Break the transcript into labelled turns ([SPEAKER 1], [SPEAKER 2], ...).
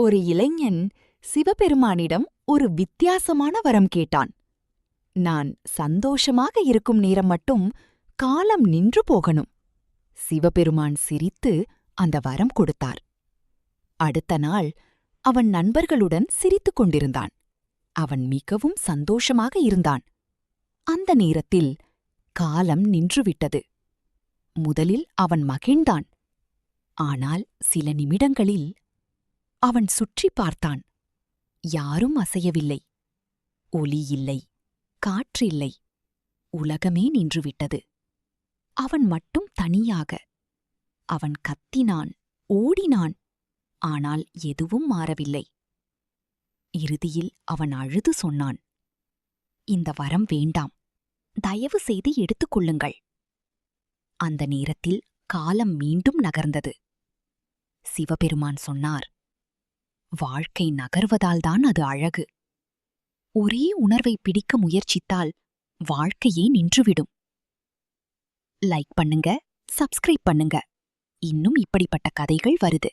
[SPEAKER 1] ஒரு இளைஞன் சிவபெருமானிடம் ஒரு வித்தியாசமான வரம் கேட்டான். நான் சந்தோஷமாக இருக்கும் நேரம் மட்டும் காலம் நின்று போகணும். சிவபெருமான் சிரித்து அந்த வரம் கொடுத்தார். அடுத்த நாள் அவன் நண்பர்களுடன் சிரித்துக் கொண்டிருந்தான். அவன் மிகவும் சந்தோஷமாக இருந்தான். அந்த நேரத்தில் காலம் நின்றுவிட்டது. முதலில் அவன் மகிழ்ந்தான். ஆனால் சில நிமிடங்களில் அவன் சுற்றிப் பார்த்தான். யாரும் அசையவில்லை. ஒலி இல்லை, காற்றில்லை. உலகமே நின்றுவிட்டது. அவன் மட்டும் தனியாக. அவன் கத்தினான், ஓடினான். ஆனால் எதுவும் மாறவில்லை. இறுதியில் அவன் அழுது சொன்னான், இந்த வரம் வேண்டாம். தயவு செய்து எடுத்துக் கொள்ளுங்கள். அந்த நேரத்தில் காலம் மீண்டும் நகர்ந்தது. சிவபெருமான் சொன்னார், வாழ்க்கை நகர்வதால்தான் அது அழகு. ஒரே உணர்வை பிடிக்க முயற்சித்தால் வாழ்க்கையே நின்றுவிடும். லைக் பண்ணுங்க, சப்ஸ்கிரைப் பண்ணுங்க. இன்னும் இப்படிப்பட்ட கதைகள் வருது.